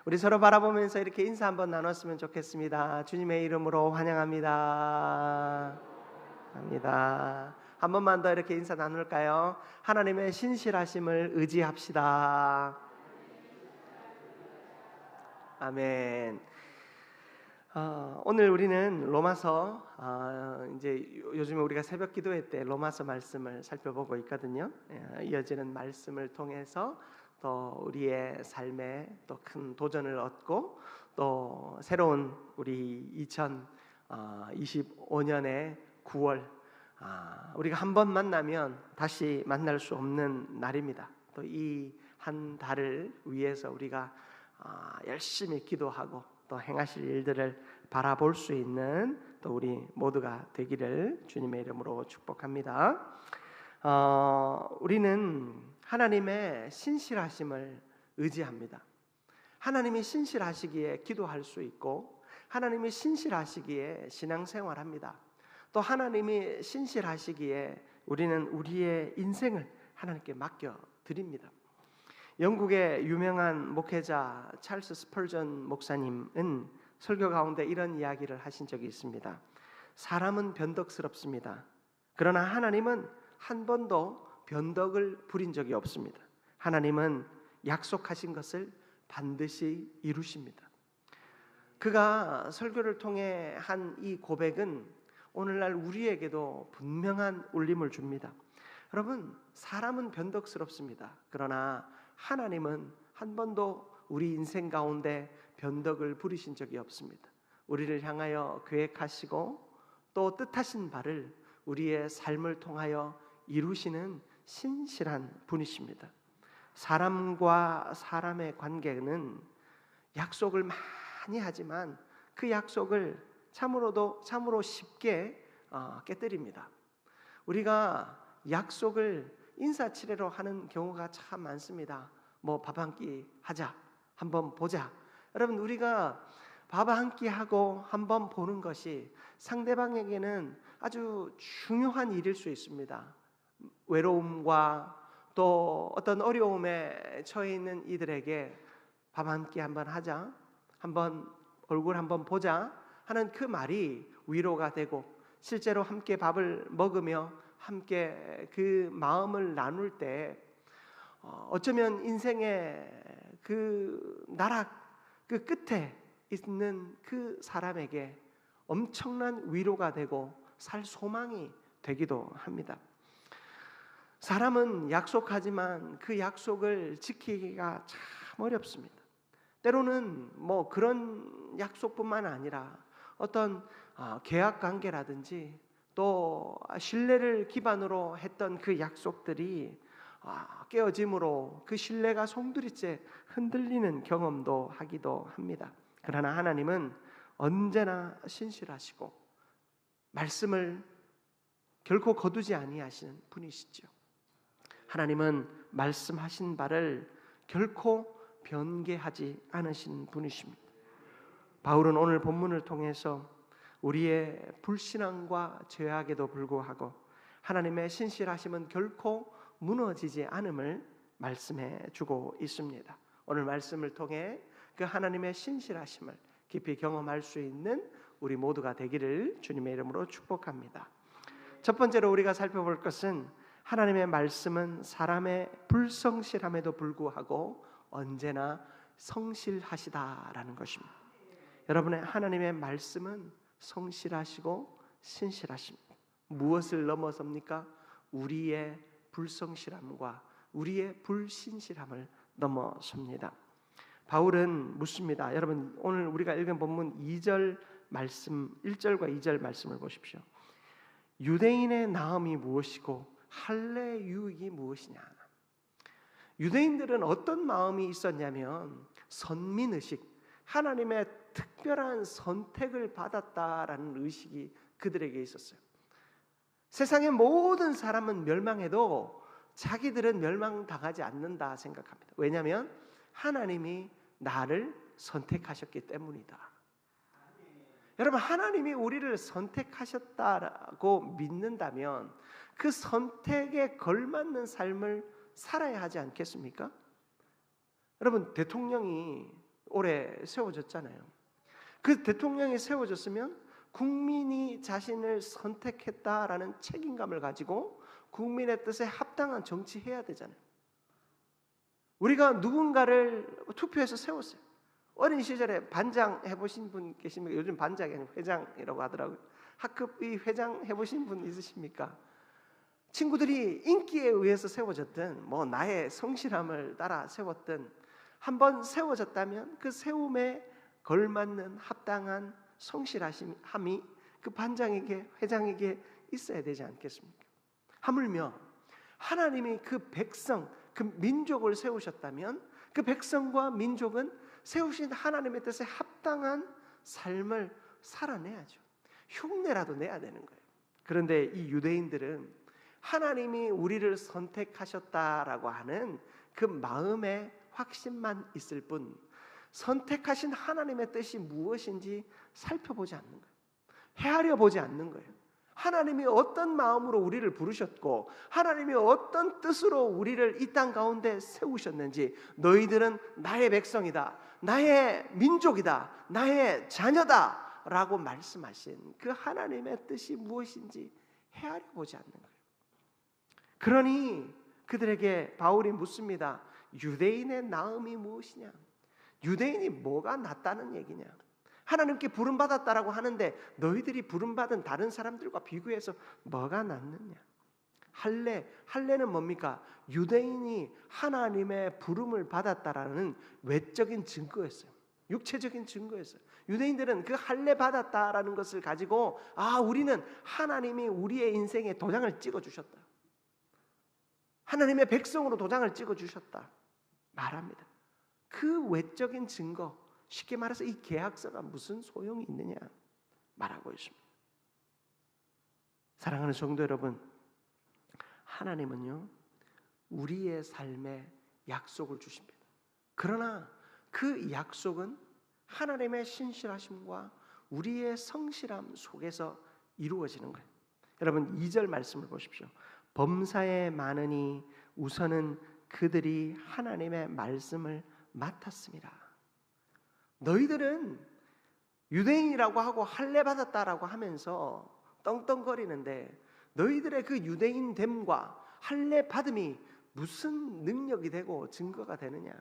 우리 서로 바라보면서 이렇게 인사 한번 나눴으면 좋겠습니다. 주님의 이름으로 환영합니다. 합니다. 한 번만 더 이렇게 인사 나눌까요? 하나님의 신실하심을 의지합시다. 아멘. 오늘 우리는 로마서 이제 요즘에 우리가 새벽 기도회 때 로마서 말씀을 살펴보고 있거든요. 이어지는 말씀을 통해서 또 우리의 삶에 또 큰 도전을 얻고 또 새로운 우리 2025년의 9월 우리가 한 번 만나면 다시 만날 수 없는 날입니다. 또 이 한 달을 위해서 우리가 열심히 기도하고 또 행하실 일들을 바라볼 수 있는 또 우리 모두가 되기를 주님의 이름으로 축복합니다. 우리는 하나님의 신실하심을 의지합니다. 하나님이 신실하시기에 기도할 수 있고 하나님이 신실하시기에 신앙생활합니다. 또 하나님이 신실하시기에 우리는 우리의 인생을 하나님께 맡겨드립니다. 영국의 유명한 목회자 찰스 스펄전 목사님은 설교 가운데 이런 이야기를 하신 적이 있습니다. 사람은 변덕스럽습니다. 그러나 하나님은 한 번도 변덕을 부린 적이 없습니다. 하나님은 약속하신 것을 반드시 이루십니다. 그가 설교를 통해 한 이 고백은 오늘날 우리에게도 분명한 울림을 줍니다. 여러분, 사람은 변덕스럽습니다. 그러나 하나님은 한 번도 우리 인생 가운데 변덕을 부리신 적이 없습니다. 우리를 향하여 계획하시고 또 뜻하신 바를 우리의 삶을 통하여 이루시는 신실한 분이십니다. 사람과 사람의 관계는 약속을 많이 하지만 그 약속을 참으로 쉽게 깨뜨립니다. 우리가 약속을 인사치레로 하는 경우가 참 많습니다. 뭐 밥 한 끼 하자, 한번 보자. 여러분, 우리가 밥 한 끼 하고 한번 보는 것이 상대방에게는 아주 중요한 일일 수 있습니다. 외로움과 또 어떤 어려움에 처해 있는 이들에게 밥 한 끼 한번 하자, 한번 얼굴 한번 보자 하는 그 말이 위로가 되고 실제로 함께 밥을 먹으며 함께 그 마음을 나눌 때 어쩌면 인생의 그 나락 그 끝에 있는 그 사람에게 엄청난 위로가 되고 살 소망이 되기도 합니다. 사람은 약속하지만 그 약속을 지키기가 참 어렵습니다. 때로는 뭐 그런 약속뿐만 아니라 어떤 계약 관계라든지 또 신뢰를 기반으로 했던 그 약속들이 깨어짐으로 그 신뢰가 송두리째 흔들리는 경험도 하기도 합니다. 그러나 하나님은 언제나 신실하시고 말씀을 결코 거두지 아니하시는 분이시죠. 하나님은 말씀하신 바를 결코 변개하지 않으신 분이십니다. 바울은 오늘 본문을 통해서 우리의 불신앙과 죄악에도 불구하고 하나님의 신실하심은 결코 무너지지 않음을 말씀해 주고 있습니다. 오늘 말씀을 통해 그 하나님의 신실하심을 깊이 경험할 수 있는 우리 모두가 되기를 주님의 이름으로 축복합니다. 첫 번째로 우리가 살펴볼 것은 하나님의 말씀은 사람의 불성실함에도 불구하고 언제나 성실하시다라는 것입니다. 여러분의 하나님의 말씀은 성실하시고 신실하십니다. 무엇을 넘어섭니까? 우리의 불성실함과 우리의 불신실함을 넘어섭니다. 바울은 묻습니다. 여러분, 오늘 우리가 읽은 본문 2절 말씀, 1절과 2절 말씀을 보십시오. 유대인의 나음이 무엇이고 할례 유익이 무엇이냐? 유대인들은 어떤 마음이 있었냐면 선민의식, 하나님의 특별한 선택을 받았다라는 의식이 그들에게 있었어요. 세상의 모든 사람은 멸망해도 자기들은 멸망당하지 않는다 생각합니다. 왜냐하면 하나님이 나를 선택하셨기 때문이다. 여러분, 하나님이 우리를 선택하셨다고 믿는다면 그 선택에 걸맞는 삶을 살아야 하지 않겠습니까? 여러분, 대통령이 오래 세워졌잖아요. 그 대통령이 세워졌으면 국민이 자신을 선택했다라는 책임감을 가지고 국민의 뜻에 합당한 정치해야 되잖아요. 우리가 누군가를 투표해서 세웠어요. 어린 시절에 반장 해보신 분 계십니까? 요즘 반장이 아니고 회장이라고 하더라고요. 학급위 회장 해보신 분 있으십니까? 친구들이 인기에 의해서 세워졌든 나의 성실함을 따라 세웠든 한번 세워졌다면 그 세움에 걸맞는 합당한 성실함이 그 반장에게 회장에게 있어야 되지 않겠습니까? 하물며 하나님이 그 백성, 그 민족을 세우셨다면 그 백성과 민족은 세우신 하나님의 뜻에 합당한 삶을 살아내야죠. 흉내라도 내야 되는 거예요. 그런데 이 유대인들은 하나님이 우리를 선택하셨다라고 하는 그 마음의 확신만 있을 뿐 선택하신 하나님의 뜻이 무엇인지 살펴보지 않는 거예요. 헤아려 보지 않는 거예요. 하나님이 어떤 마음으로 우리를 부르셨고 하나님이 어떤 뜻으로 우리를 이 땅 가운데 세우셨는지 너희들은 나의 백성이다, 나의 민족이다, 나의 자녀다 라고 말씀하신 그 하나님의 뜻이 무엇인지 헤아려 보지 않는 거예요. 그러니 그들에게 바울이 묻습니다. 유대인의 나음이 무엇이냐? 유대인이 뭐가 낫다는 얘기냐? 하나님께 부름받았다라고 하는데 너희들이 부름받은 다른 사람들과 비교해서 뭐가 낫느냐? 할례는 뭡니까? 유대인이 하나님의 부름을 받았다라는 외적인 증거였어요. 육체적인 증거였어요. 유대인들은 그 할례 받았다라는 것을 가지고 우리는 하나님이 우리의 인생에 도장을 찍어주셨다, 하나님의 백성으로 도장을 찍어주셨다 말합니다. 그 외적인 증거, 쉽게 말해서 이 계약서가 무슨 소용이 있느냐 말하고 있습니다. 사랑하는 성도 여러분, 하나님은요 우리의 삶에 약속을 주십니다. 그러나 그 약속은 하나님의 신실하심과 우리의 성실함 속에서 이루어지는 거예요. 여러분 2절 말씀을 보십시오. 범사에 많으니 우선은 그들이 하나님의 말씀을 맡았습니다. 너희들은 유대인이라고 하고 할례 받았다라고 하면서 떵떵거리는데 너희들의 그 유대인됨과 할례 받음이 무슨 능력이 되고 증거가 되느냐?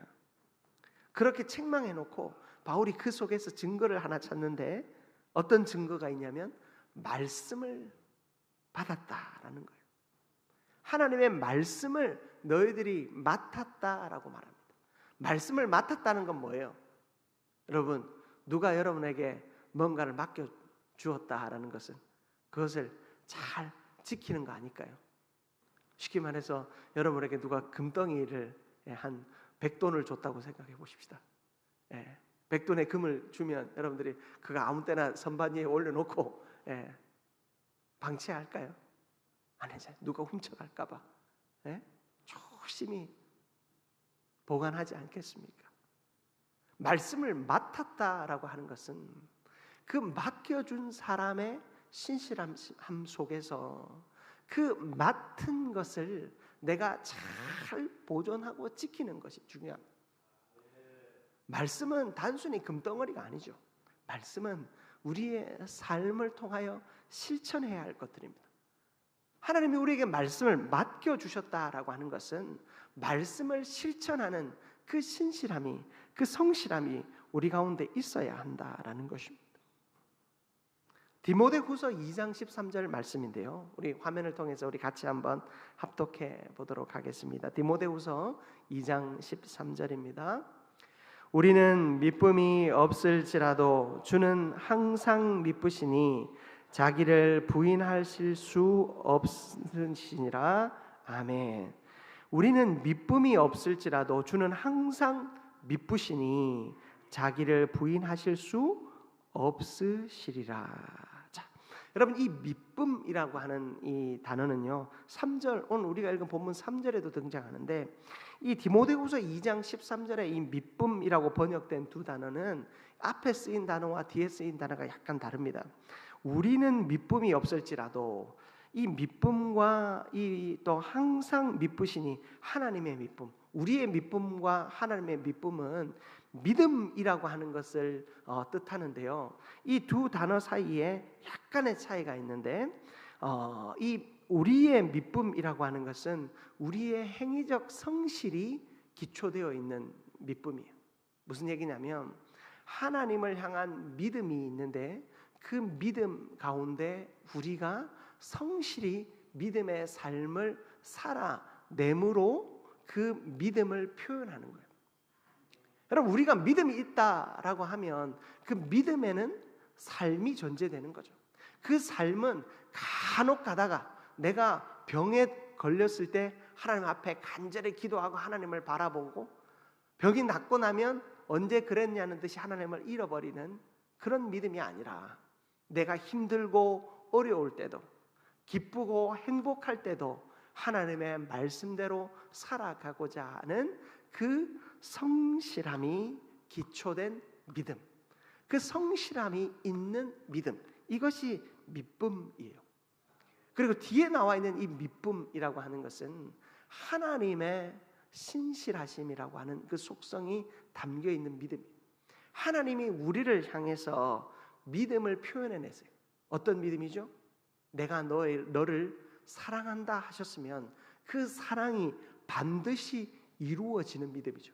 그렇게 책망해놓고 바울이 그 속에서 증거를 하나 찾는데 어떤 증거가 있냐면 말씀을 받았다라는 거예요. 하나님의 말씀을 너희들이 맡았다라고 말합니다. 말씀을 맡았다는 건 뭐예요? 여러분, 누가 여러분에게 뭔가를 맡겨 주었다라는 것은 그것을 잘 지키는 거 아닐까요? 쉽게 말해서 여러분에게 누가 금덩이를 한 100돈을 줬다고 생각해 보십시다. 100돈의 금을 주면 여러분들이 그거 아무 때나 선반 위에 올려놓고 방치할까요? 안 하잖아요. 누가 훔쳐갈까 봐 조심히 보관하지 않겠습니까? 말씀을 맡았다라고 하는 것은 그 맡겨준 사람의 신실함 속에서 그 맡은 것을 내가 잘 보존하고 지키는 것이 중요합니다. 말씀은 단순히 금덩어리가 아니죠. 말씀은 우리의 삶을 통하여 실천해야 할 것들입니다. 하나님이 우리에게 말씀을 맡겨주셨다라고 하는 것은 말씀을 실천하는 그 신실함이, 그 성실함이 우리 가운데 있어야 한다라는 것입니다. 디모데후서 2장 13절 말씀인데요. 우리 화면을 통해서 우리 같이 한번 합독해 보도록 하겠습니다. 디모데후서 2장 13절입니다. 우리는 미쁨이 없을지라도 주는 항상 미쁘시니 자기를 부인하실 수 없으시니라. 아멘. 우리는 미쁨이 없을지라도 주는 항상 미쁘시니 자기를 부인하실 수 없으시리라. 자, 여러분 이 미쁨이라고 하는 이 단어는요 3절, 오늘 우리가 읽은 본문 3절에도 등장하는데 이 디모데후서 2장 13절에 이 미쁨이라고 번역된 두 단어는 앞에 쓰인 단어와 뒤에 쓰인 단어가 약간 다릅니다. 우리는 미쁨이 없을지라도 이 미쁨과 이 또 항상 미쁘시니 하나님의 미쁨, 우리의 미쁨과 하나님의 미쁨은 믿음이라고 하는 것을 뜻하는데요. 이 두 단어 사이에 약간의 차이가 있는데 이 우리의 믿음이라고 하는 것은 우리의 행위적 성실이 기초되어 있는 믿음이에요. 무슨 얘기냐면 하나님을 향한 믿음이 있는데 그 믿음 가운데 우리가 성실히 믿음의 삶을 살아내므로 그 믿음을 표현하는 거예요. 여러분, 우리가 믿음이 있다라고 하면 그 믿음에는 삶이 존재되는 거죠. 그 삶은 간혹 가다가 내가 병에 걸렸을 때 하나님 앞에 간절히 기도하고 하나님을 바라보고 병이 낫고 나면 언제 그랬냐는 듯이 하나님을 잃어버리는 그런 믿음이 아니라 내가 힘들고 어려울 때도 기쁘고 행복할 때도 하나님의 말씀대로 살아가고자 하는 그 성실함이 기초된 믿음, 그 성실함이 있는 믿음, 이것이 믿음이에요. 그리고 뒤에 나와 있는 이 믿음이라고 하는 것은 하나님의 신실하심이라고 하는 그 속성이 담겨 있는 믿음이에요. 하나님이 우리를 향해서 믿음을 표현해내세요. 어떤 믿음이죠? 내가 너를 사랑한다 하셨으면 그 사랑이 반드시 이루어지는 믿음이죠.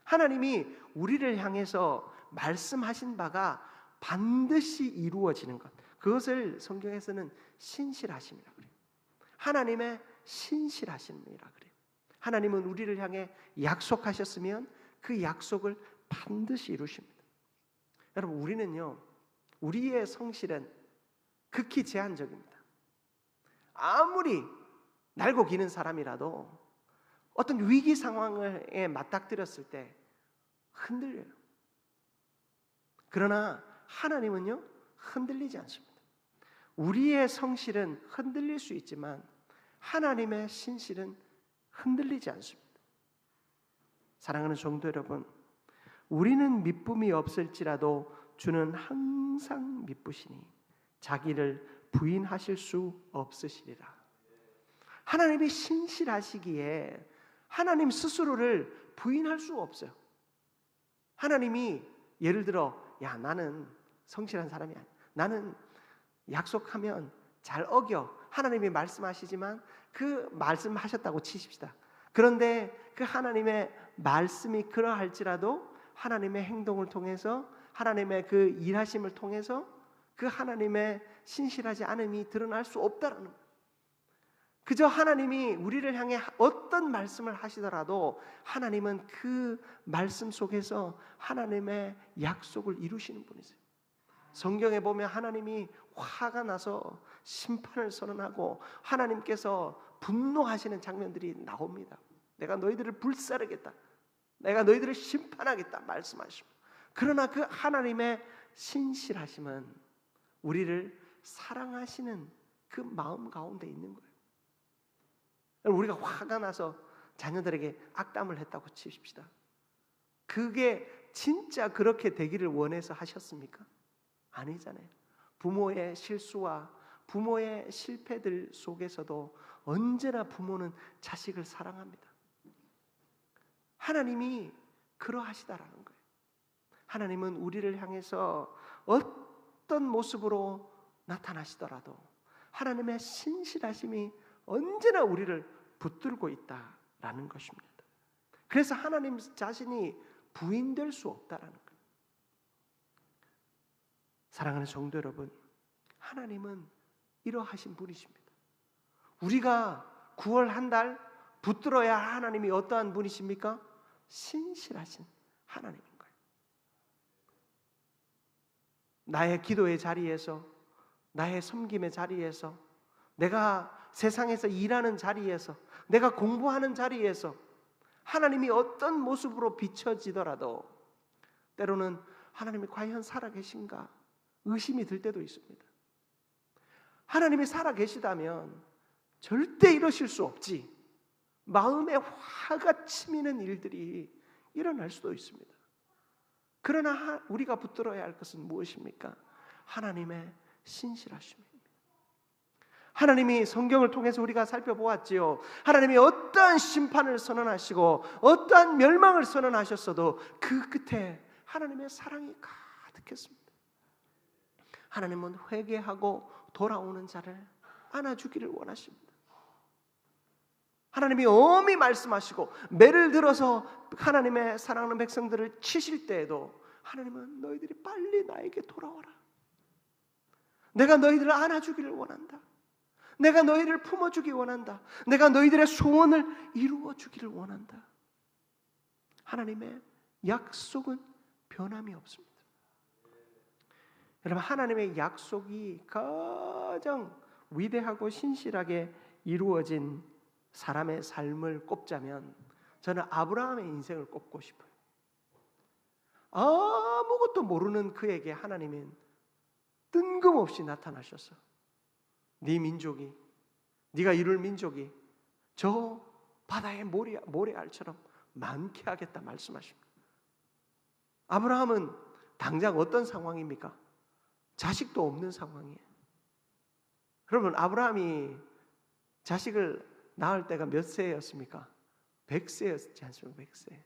하나님이 우리를 향해서 말씀하신 바가 반드시 이루어지는 것, 그것을 성경에서는 신실하심이라고 그래요. 하나님의 신실하심이라고 그래요. 하나님은 우리를 향해 약속하셨으면 그 약속을 반드시 이루십니다. 여러분, 우리는요, 우리의 성실은 극히 제한적입니다. 아무리 날고 기는 사람이라도 어떤 위기 상황에 맞닥뜨렸을 때 흔들려요. 그러나 하나님은요, 흔들리지 않습니다. 우리의 성실은 흔들릴 수 있지만 하나님의 신실은 흔들리지 않습니다. 사랑하는 성도 여러분, 우리는 믿음이 없을지라도 주는 항상 믿으시니 자기를 부인하실 수 없으시리라. 하나님이 신실하시기에 하나님 스스로를 부인할 수 없어요. 하나님이 예를 들어 나는 성실한 사람이 아니야, 나는 약속하면 잘 어겨, 하나님이 말씀하시지만 그 말씀하셨다고 치십시다. 그런데 그 하나님의 말씀이 그러할지라도 하나님의 행동을 통해서, 하나님의 그 일하심을 통해서 그 하나님의 신실하지 않음이 드러날 수 없다라는 거예요. 그저 하나님이 우리를 향해 어떤 말씀을 하시더라도 하나님은 그 말씀 속에서 하나님의 약속을 이루시는 분이세요. 성경에 보면 하나님이 화가 나서 심판을 선언하고 하나님께서 분노하시는 장면들이 나옵니다. 내가 너희들을 불사르겠다, 내가 너희들을 심판하겠다 말씀하십니다. 그러나 그 하나님의 신실하심은 우리를 사랑하시는 그 마음 가운데 있는 거예요. 우리가 화가 나서 자녀들에게 악담을 했다고 치십시다. 그게 진짜 그렇게 되기를 원해서 하셨습니까? 아니잖아요. 부모의 실수와 부모의 실패들 속에서도 언제나 부모는 자식을 사랑합니다. 하나님이 그러하시다라는 거예요. 하나님은 우리를 향해서 어떤 모습으로 나타나시더라도 하나님의 신실하심이 언제나 우리를 붙들고 있다라는 것입니다. 그래서 하나님 자신이 부인될 수 없다라는 거예요. 사랑하는 성도 여러분, 하나님은 이러하신 분이십니다. 우리가 9월 한 달 붙들어야 할 하나님이 어떠한 분이십니까? 신실하신 하나님인 거예요. 나의 기도의 자리에서, 나의 섬김의 자리에서, 내가 세상에서 일하는 자리에서, 내가 공부하는 자리에서 하나님이 어떤 모습으로 비춰지더라도 때로는 하나님이 과연 살아계신가 의심이 들 때도 있습니다. 하나님이 살아계시다면 절대 이러실 수 없지, 마음에 화가 치미는 일들이 일어날 수도 있습니다. 그러나 우리가 붙들어야 할 것은 무엇입니까? 하나님의 신실하심입니다. 하나님이 성경을 통해서 우리가 살펴보았지요. 하나님이 어떠한 심판을 선언하시고 어떠한 멸망을 선언하셨어도 그 끝에 하나님의 사랑이 가득했습니다. 하나님은 회개하고 돌아오는 자를 안아주기를 원하십니다. 하나님이 엄히 말씀하시고 매를 들어서 하나님의 사랑하는 백성들을 치실 때에도 하나님은 너희들이 빨리 나에게 돌아오라. 내가 너희들을 안아주기를 원한다. 내가 너희를 품어주기 원한다. 내가 너희들의 소원을 이루어주기를 원한다. 하나님의 약속은 변함이 없습니다. 여러분, 하나님의 약속이 가장 위대하고 신실하게 이루어진 사람의 삶을 꼽자면 저는 아브라함의 인생을 꼽고 싶어요. 아무것도 모르는 그에게 하나님은 뜬금없이 나타나셔서 네 민족이, 네가 이룰 민족이 저 바다의 모래알처럼 많게 하겠다 말씀하십니다. 아브라함은 당장 어떤 상황입니까? 자식도 없는 상황이에요. 여러분, 아브라함이 자식을 낳을 때가 몇 세였습니까? 100세였지 않습니까? 100세.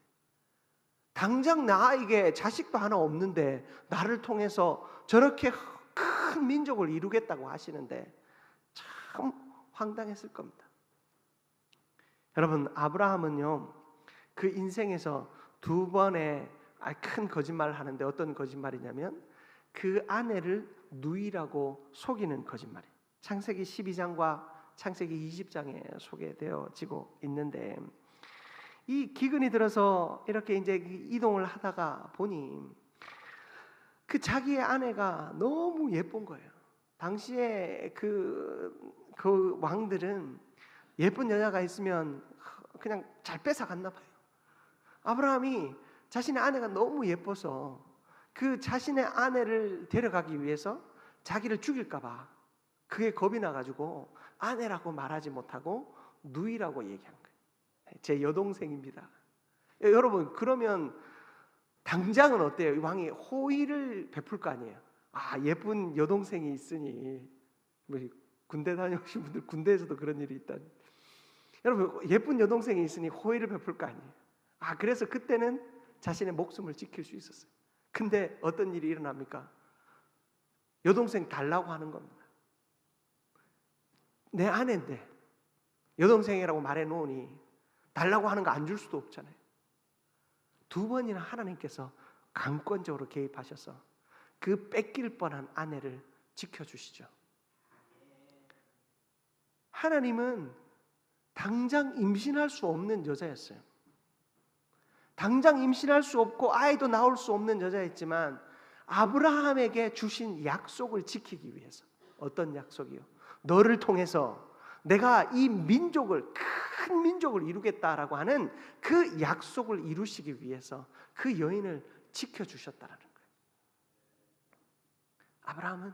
당장 나에게 자식도 하나 없는데 나를 통해서 저렇게 큰 민족을 이루겠다고 하시는데 참 황당했을 겁니다. 여러분, 아브라함은요, 그 인생에서 두 번의 큰 거짓말을 하는데 어떤 거짓말이냐면 그 아내를 누이라고 속이는 거짓말이에요. 창세기 12장과 창세기 20장에 소개되어지고 있는데 이 기근이 들어서 이렇게 이제 이동을 하다가 보니 그 자기의 아내가 너무 예쁜 거예요. 당시에 그 왕들은 예쁜 여자가 있으면 그냥 잘 뺏어갔나 봐요. 아브라함이 자신의 아내가 너무 예뻐서 그 자신의 아내를 데려가기 위해서 자기를 죽일까 봐 그게 겁이 나가지고 아내라고 말하지 못하고 누이라고 얘기한 거예요. 제 여동생입니다. 여러분, 그러면 당장은 어때요? 왕이 호의를 베풀 거 아니에요. 예쁜 여동생이 있으니 뭐 군대 다녀오신 분들 군대에서도 그런 일이 있다니. 여러분, 예쁜 여동생이 있으니 호의를 베풀 거 아니에요. 그래서 그때는 자신의 목숨을 지킬 수 있었어요. 근데 어떤 일이 일어납니까? 여동생 달라고 하는 겁니다. 내 아내인데 여동생이라고 말해 놓으니 달라고 하는 거 안 줄 수도 없잖아요. 두 번이나 하나님께서 강권적으로 개입하셔서 그 뺏길 뻔한 아내를 지켜주시죠. 하나님은 당장 임신할 수 없는 여자였어요. 당장 임신할 수 없고 아이도 낳을 수 없는 여자였지만 아브라함에게 주신 약속을 지키기 위해서. 어떤 약속이요? 너를 통해서 내가 이 민족을, 큰 민족을 이루겠다라고 하는 그 약속을 이루시기 위해서 그 여인을 지켜주셨다라는 거예요. 아브라함은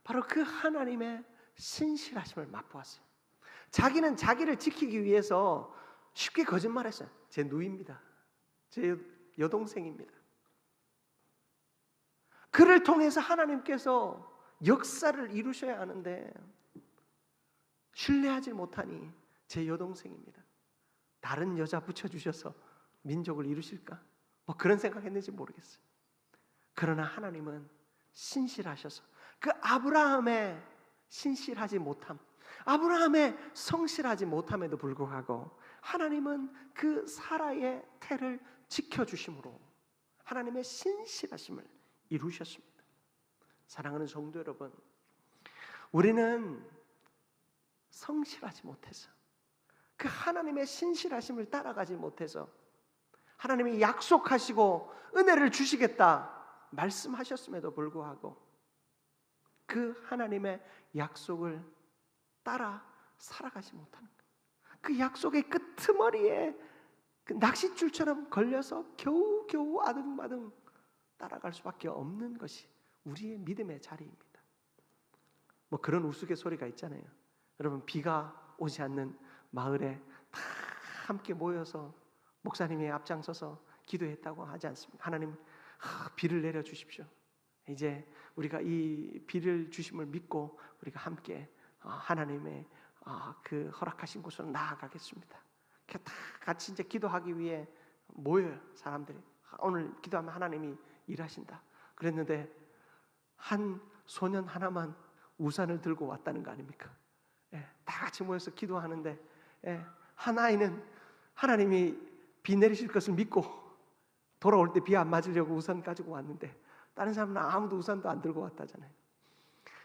바로 그 하나님의 신실하심을 맛보았어요. 자기는 자기를 지키기 위해서 쉽게 거짓말했어요. 제 누이입니다. 제 여동생입니다. 그를 통해서 하나님께서 역사를 이루셔야 하는데 신뢰하지 못하니 제 여동생입니다. 다른 여자 붙여주셔서 민족을 이루실까? 뭐 그런 생각했는지 모르겠어요. 그러나 하나님은 신실하셔서 그 아브라함의 신실하지 못함, 아브라함의 성실하지 못함에도 불구하고 하나님은 그 사라의 태를 지켜주심으로 하나님의 신실하심을 이루셨습니다. 사랑하는 성도 여러분, 우리는 성실하지 못해서 그 하나님의 신실하심을 따라가지 못해서 하나님이 약속하시고 은혜를 주시겠다 말씀하셨음에도 불구하고 그 하나님의 약속을 따라 살아가지 못하는 거예요. 그 약속의 끄트머리에 그 낚싯줄처럼 걸려서 겨우겨우 아등바등 따라갈 수밖에 없는 것이 우리의 믿음의 자리입니다. 뭐 그런 우스갯소리가 있잖아요. 여러분, 비가 오지 않는 마을에 다 함께 모여서 목사님이 앞장서서 기도했다고 하지 않습니까? 하나님, 비를 내려주십시오. 이제 우리가 이 비를 주심을 믿고 우리가 함께 하나님의 그 허락하신 곳으로 나아가겠습니다. 다 같이 이제 기도하기 위해 모여요. 사람들이 오늘 기도하면 하나님이 일하신다 그랬는데 한 소년 하나만 우산을 들고 왔다는 거 아닙니까? 다 같이 모여서 기도하는데 한 아이는 하나님이 비 내리실 것을 믿고 돌아올 때 비 안 맞으려고 우산 가지고 왔는데 다른 사람은 아무도 우산도 안 들고 왔다잖아요.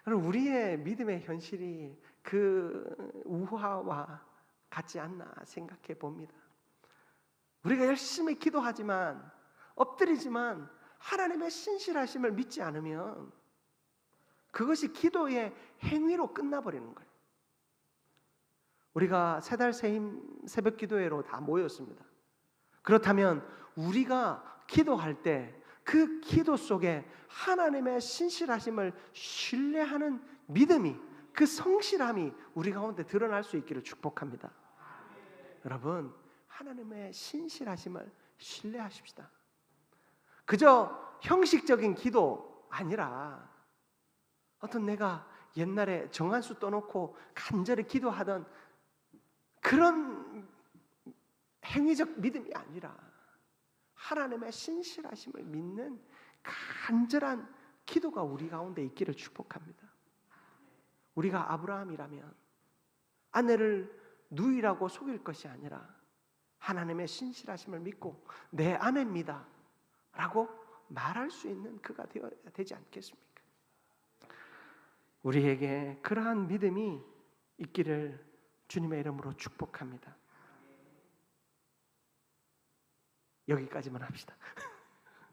그럼 우리의 믿음의 현실이 그 우화와 같지 않나 생각해 봅니다. 우리가 열심히 기도하지만 엎드리지만 하나님의 신실하심을 믿지 않으면 그것이 기도의 행위로 끝나버리는 거예요. 우리가 세 달 새임 새벽 기도회로 다 모였습니다. 그렇다면 우리가 기도할 때 그 기도 속에 하나님의 신실하심을 신뢰하는 믿음이, 그 성실함이 우리 가운데 드러날 수 있기를 축복합니다. 여러분, 하나님의 신실하심을 신뢰하십시다. 그저 형식적인 기도 아니라 어떤 내가 옛날에 정한수 떠놓고 간절히 기도하던 그런 행위적 믿음이 아니라 하나님의 신실하심을 믿는 간절한 기도가 우리 가운데 있기를 축복합니다. 우리가 아브라함이라면 아내를 누이라고 속일 것이 아니라 하나님의 신실하심을 믿고 내 아내입니다 라고 말할 수 있는 그가 되어야 되지 않겠습니까? 우리에게 그러한 믿음이 있기를 주님의 이름으로 축복합니다. 여기까지만 합시다.